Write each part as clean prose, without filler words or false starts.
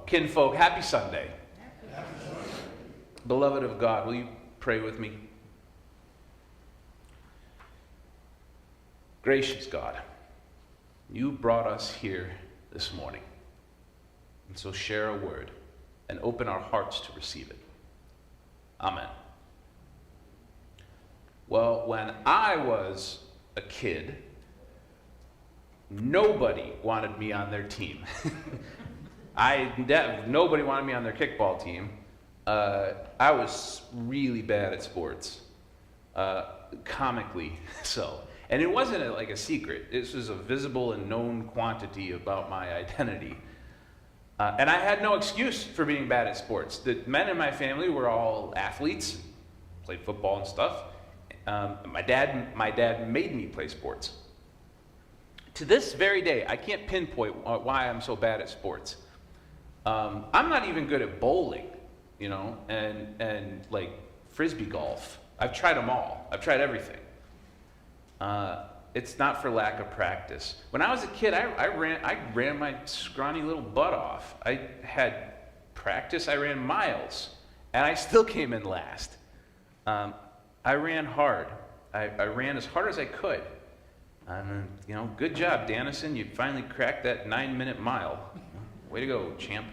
Kinfolk, happy Sunday. Beloved of God, will you pray with me? Gracious God, you brought us here this morning. And so share a word and open our hearts to receive it. Amen. Well, when I was a kid, nobody wanted me on their team. Nobody wanted me on their kickball team. I was really bad at sports, comically so. And it wasn't like a secret. This was a visible and known quantity about my identity. And I had no excuse for being bad at sports. The men in my family were all athletes, played football and stuff. My dad made me play sports. To this very day, I can't pinpoint why I'm so bad at sports. I'm not even good at bowling, and like frisbee golf. I've tried them all. I've tried everything. It's not for lack of practice. When I was a kid, I ran my scrawny little butt off. I had practice. I ran miles, and I still came in last. I ran hard. I ran as hard as I could. And, good job, Dannison. You finally cracked that 9-minute mile. Way to go, champ.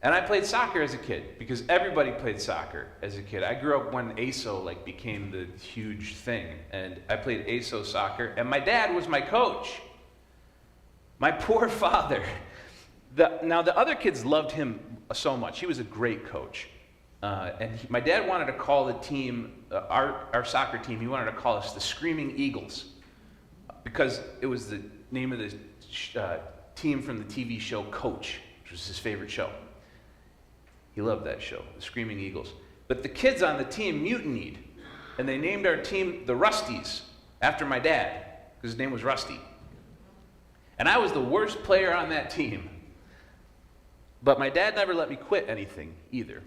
And I played soccer as a kid, because everybody played soccer as a kid. I grew up when ASO became the huge thing, and I played ASO soccer, and my dad was my coach. My poor father. Now, the other kids loved him so much. He was a great coach. My dad wanted to call the team, our soccer team, he wanted to call us the Screaming Eagles, because it was the name of the team from the TV show Coach, which was his favorite show. He loved that show, the Screaming Eagles. But the kids on the team mutinied, and they named our team the Rusties, after my dad, because his name was Rusty. And I was the worst player on that team. But my dad never let me quit anything, either.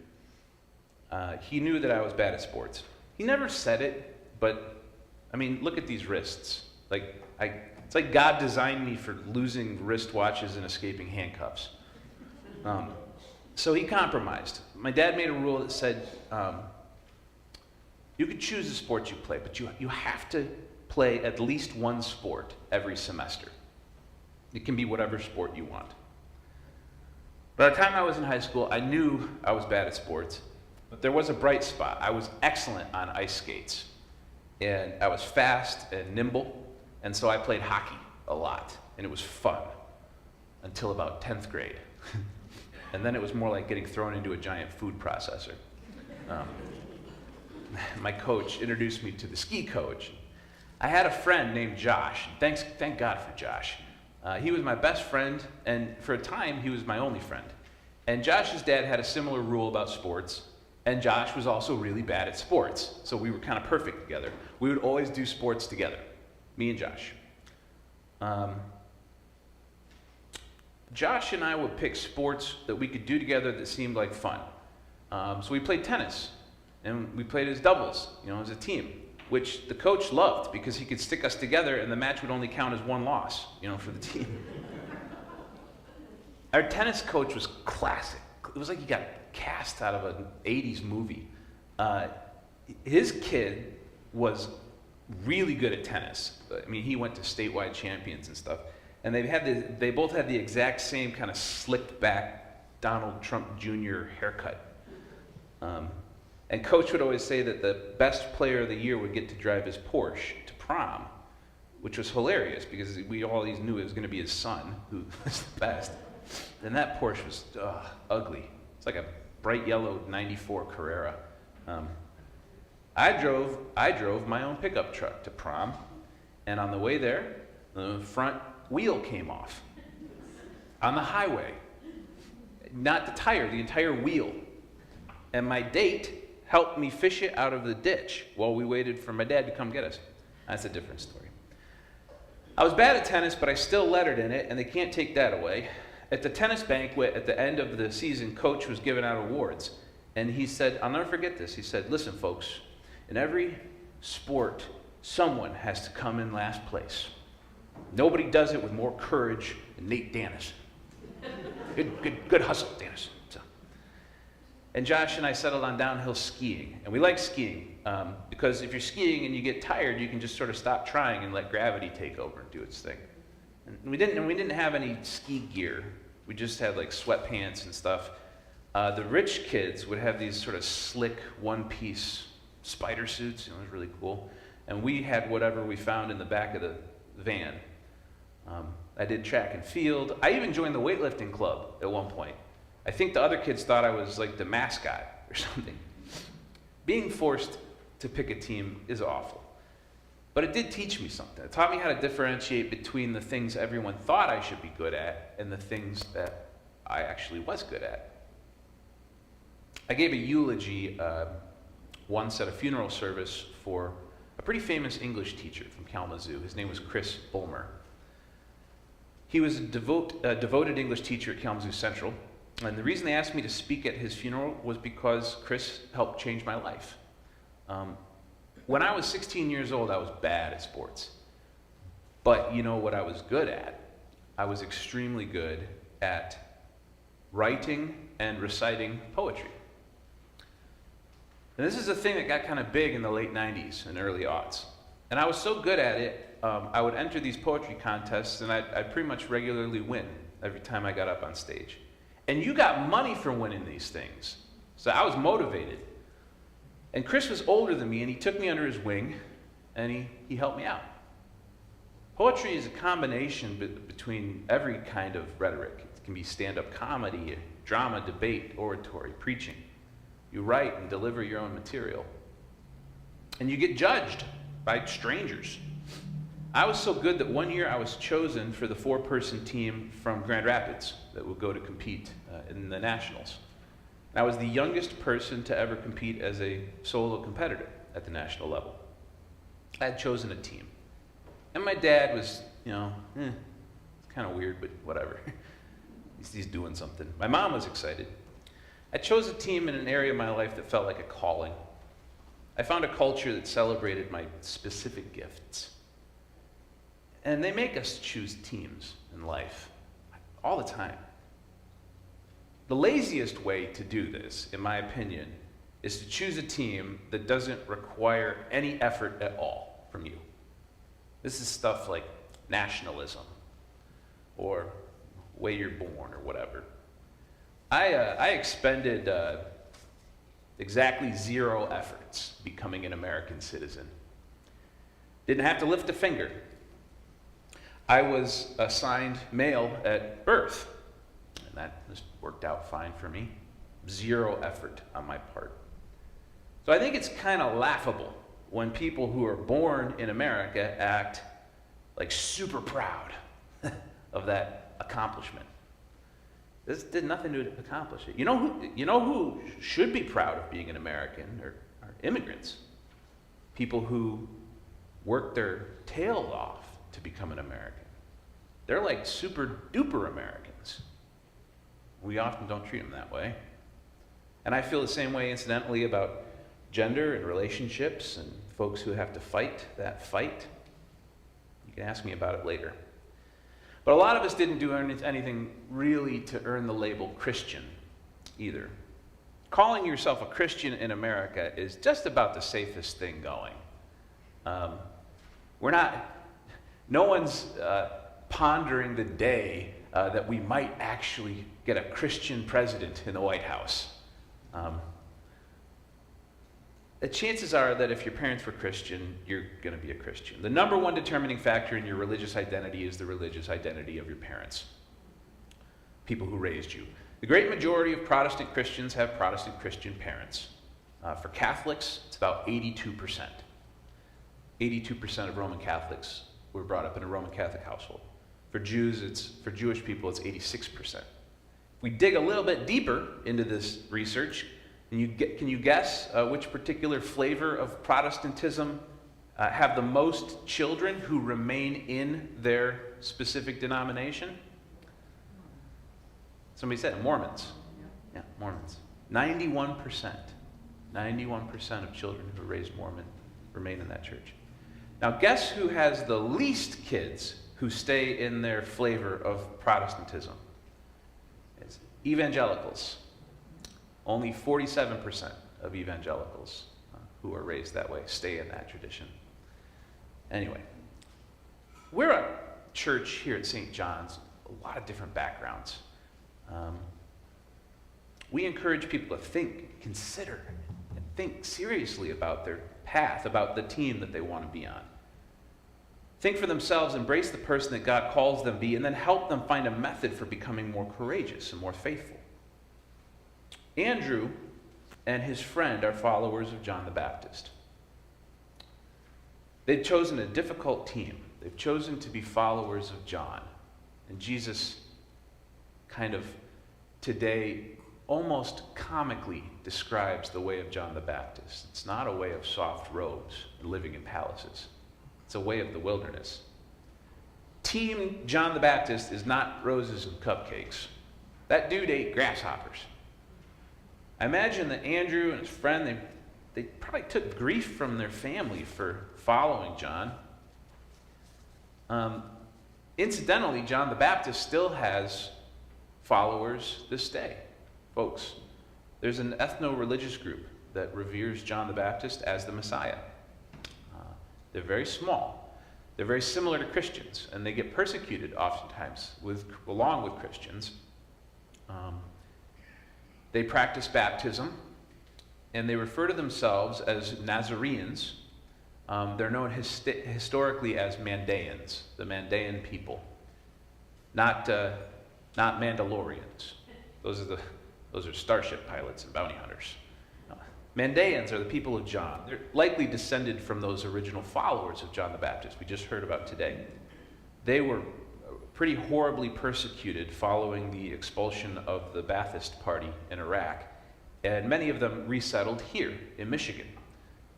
He knew that I was bad at sports. He never said it, but, look at these wrists. It's like God designed me for losing wristwatches and escaping handcuffs. So he compromised. My dad made a rule that said, you could choose the sport you play, but you have to play at least one sport every semester. It can be whatever sport you want. By the time I was in high school, I knew I was bad at sports, but there was a bright spot. I was excellent on ice skates, and I was fast and nimble, and so I played hockey a lot, and it was fun until about 10th grade. And then it was more like getting thrown into a giant food processor. My coach introduced me to the ski coach. I had a friend named Josh. Thank God for Josh. He was my best friend, and for a time, he was my only friend. And Josh's dad had a similar rule about sports, and Josh was also really bad at sports, so we were kind of perfect together. We would always do sports together, me and Josh. Josh and I would pick sports that we could do together that seemed like fun. So we played tennis, and we played as doubles, as a team, which the coach loved because he could stick us together and the match would only count as one loss, for the team. Our tennis coach was classic. It was like he got cast out of an 80s movie. His kid was really good at tennis. He went to statewide champions and stuff. And they both had the exact same kind of slicked back Donald Trump Jr. haircut. And Coach would always say that the best player of the year would get to drive his Porsche to prom, which was hilarious because we always knew it was going to be his son who was the best. And that Porsche was ugly. It's like a bright yellow '94 Carrera. I drove my own pickup truck to prom, and on the way there, the front wheel came off on the highway. Not the tire, the entire wheel. And my date helped me fish it out of the ditch while we waited for my dad to come get us. That's a different story. I was bad at tennis, but I still lettered in it, and they can't take that away. At the tennis banquet at the end of the season, Coach was giving out awards. And he said, I'll never forget this, he said, listen folks, in every sport, someone has to come in last place. Nobody does it with more courage than Nate Dannison. Good hustle, Dannison. So, and Josh and I settled on downhill skiing. And we like skiing because if you're skiing and you get tired, you can just sort of stop trying and let gravity take over and do its thing. And we didn't have any ski gear. We just had like sweatpants and stuff. The rich kids would have these sort of slick one-piece spider suits. It was really cool. And we had whatever we found in the back of the van. I did track and field. I even joined the weightlifting club at one point. I think the other kids thought I was like the mascot or something. Being forced to pick a team is awful. But it did teach me something. It taught me how to differentiate between the things everyone thought I should be good at and the things that I actually was good at. I gave a eulogy once at a funeral service for a pretty famous English teacher from Kalamazoo. His name was Chris Bulmer. He was a devoted English teacher at Kalamazoo Central, and the reason they asked me to speak at his funeral was because Chris helped change my life. When I was 16 years old, I was bad at sports. But you know what I was good at? I was extremely good at writing and reciting poetry. And this is a thing that got kind of big in the late 90s and early aughts. And I was so good at it, I would enter these poetry contests and I'd pretty much regularly win every time I got up on stage. And you got money for winning these things. So I was motivated. And Chris was older than me and he took me under his wing and he helped me out. Poetry is a combination between every kind of rhetoric. It can be stand-up comedy, drama, debate, oratory, preaching. You write and deliver your own material. And you get judged by strangers. I was so good that one year I was chosen for the 4-person team from Grand Rapids that would go to compete in the Nationals. I was the youngest person to ever compete as a solo competitor at the national level. I had chosen a team. And my dad was, it's kind of weird, but whatever. He's doing something. My mom was excited. I chose a team in an area of my life that felt like a calling. I found a culture that celebrated my specific gifts. And they make us choose teams in life all the time. The laziest way to do this, in my opinion, is to choose a team that doesn't require any effort at all from you. This is stuff like nationalism or way you're born or whatever. I expended exactly 0 efforts becoming an American citizen. Didn't have to lift a finger. I was assigned male at birth, and that just worked out fine for me. 0 effort on my part. So I think it's kind of laughable when people who are born in America act like super proud of that accomplishment. This did nothing to accomplish it. You know who should be proud of being an American are immigrants. People who work their tail off to become an American. They're like super duper Americans. We often don't treat them that way. And I feel the same way, incidentally, about gender and relationships and folks who have to fight that fight. You can ask me about it later. But a lot of us didn't do anything really to earn the label Christian either. Calling yourself a Christian in America is just about the safest thing going. No one's pondering the day that we might actually get a Christian president in the White House. The chances are that if your parents were Christian, you're going to be a Christian. The number one determining factor in your religious identity is the religious identity of your parents, people who raised you. The great majority of Protestant Christians have Protestant Christian parents. For Catholics, it's about 82%. 82% of Roman Catholics were brought up in a Roman Catholic household. For Jewish people, it's 86%. If we dig a little bit deeper into this research, can you guess which particular flavor of Protestantism have the most children who remain in their specific denomination? Somebody said Mormons. Yeah, Mormons. 91%. 91% of children who are raised Mormon remain in that church. Now, guess who has the least kids who stay in their flavor of Protestantism? Evangelicals. Only 47% of evangelicals who are raised that way stay in that tradition. Anyway, we're a church here at St. John's, a lot of different backgrounds. We encourage people to think, consider, and think seriously about their path, about the team that they want to be on. Think for themselves, embrace the person that God calls them to be, and then help them find a method for becoming more courageous and more faithful. Andrew and his friend are followers of John the Baptist. They've chosen a difficult team. They've chosen to be followers of John. And Jesus kind of today almost comically describes the way of John the Baptist. It's not a way of soft robes and living in palaces. It's a way of the wilderness. Team John the Baptist is not roses and cupcakes. That dude ate grasshoppers. I imagine that Andrew and his friend, they probably took grief from their family for following John. Incidentally, John the Baptist still has followers this day. Folks, there's an ethno-religious group that reveres John the Baptist as the Messiah. They're very small. They're very similar to Christians, and they get persecuted oftentimes along with Christians. They practice baptism, and they refer to themselves as Nazarenes. They're known historically as Mandaeans, the Mandaean people, not Mandalorians. Those are starship pilots and bounty hunters. Mandaeans are the people of John. They're likely descended from those original followers of John the Baptist we just heard about today. They were pretty horribly persecuted following the expulsion of the Ba'athist Party in Iraq, and many of them resettled here in Michigan.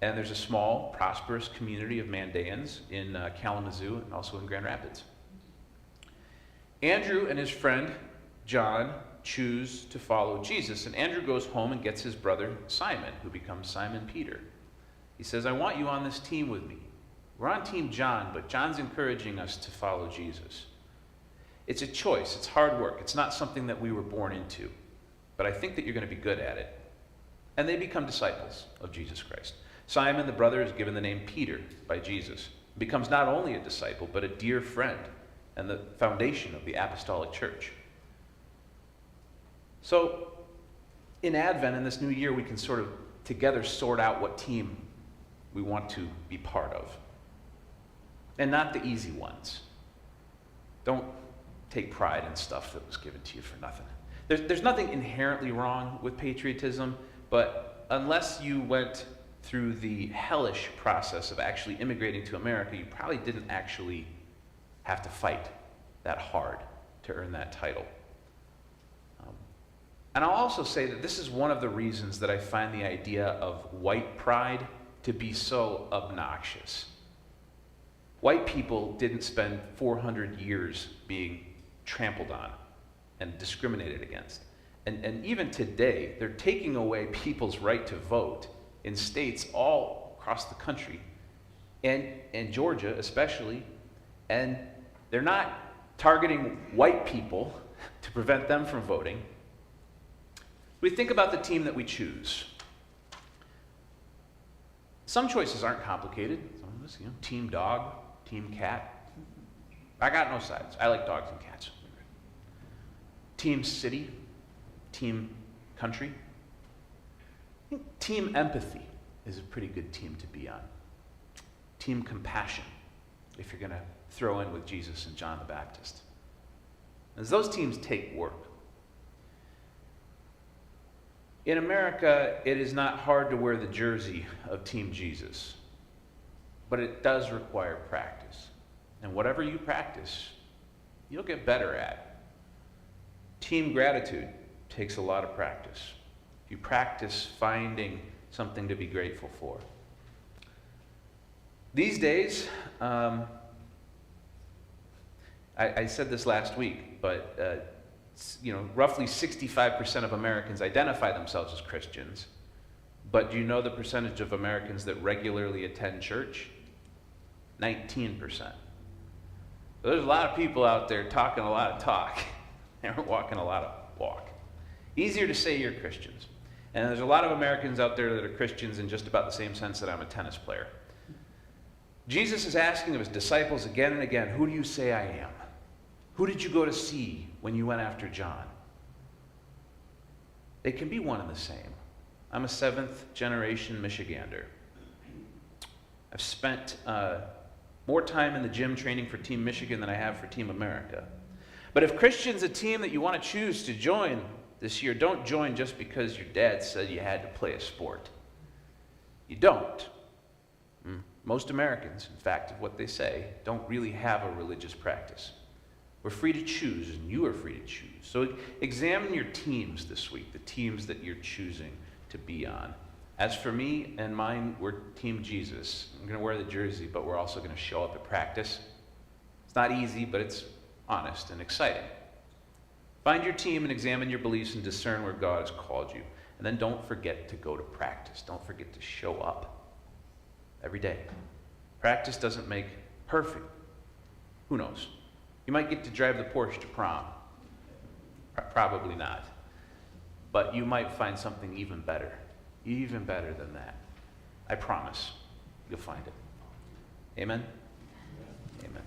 And there's a small, prosperous community of Mandaeans in Kalamazoo and also in Grand Rapids. Andrew and his friend John choose to follow Jesus, and Andrew goes home and gets his brother Simon, who becomes Simon Peter. He says, I want you on this team with me. We're on Team John, but John's encouraging us to follow Jesus. It's a choice. It's hard work. It's not something that we were born into, but I think that you're going to be good at it. And they become disciples of Jesus Christ. Simon, the brother, is given the name Peter by Jesus. He becomes not only a disciple, but a dear friend and the foundation of the apostolic church. So, in Advent, in this new year, we can sort of together sort out what team we want to be part of. And not the easy ones. Don't take pride in stuff that was given to you for nothing. There's nothing inherently wrong with patriotism, but unless you went through the hellish process of actually immigrating to America, you probably didn't actually have to fight that hard to earn that title. And I'll also say that this is one of the reasons that I find the idea of white pride to be so obnoxious. White people didn't spend 400 years being trampled on and discriminated against. And even today, they're taking away people's right to vote in states all across the country, and Georgia especially, and they're not targeting white people to prevent them from voting. We think about the team that we choose. Some choices aren't complicated. Some of us, team dog, team cat. I got no sides. I like dogs and cats. Team city, team country. I think team empathy is a pretty good team to be on. Team compassion, if you're going to throw in with Jesus and John the Baptist. As those teams take work. In America, it is not hard to wear the jersey of Team Jesus, but it does require practice. And whatever you practice, you'll get better at. Team gratitude takes a lot of practice. You practice finding something to be grateful for. These days, I said this last week, but roughly 65% of Americans identify themselves as Christians. But do you know the percentage of Americans that regularly attend church? 19%. So there's a lot of people out there talking a lot of talk. They aren't walking a lot walk. Easier to say you're Christians. And there's a lot of Americans out there that are Christians in just about the same sense that I'm a tennis player. Jesus is asking of his disciples again and again, who do you say I am? Who did you go to see when you went after John? They can be one and the same. I'm a 7th generation Michigander. I've spent more time in the gym training for Team Michigan than I have for Team America. But if Christian's a team that you want to choose to join this year, don't join just because your dad said you had to play a sport. You don't. Most Americans, in fact, of what they say, don't really have a religious practice. We're free to choose, and you are free to choose. So examine your teams this week, the teams that you're choosing to be on. As for me and mine, we're Team Jesus. I'm going to wear the jersey, but we're also going to show up at practice. It's not easy, but it's honest and exciting. Find your team and examine your beliefs and discern where God has called you. And then don't forget to go to practice. Don't forget to show up every day. Practice doesn't make perfect. Who knows? You might get to drive the Porsche to prom. Probably not. But you might find something even better than that. I promise you'll find it. Amen? Amen.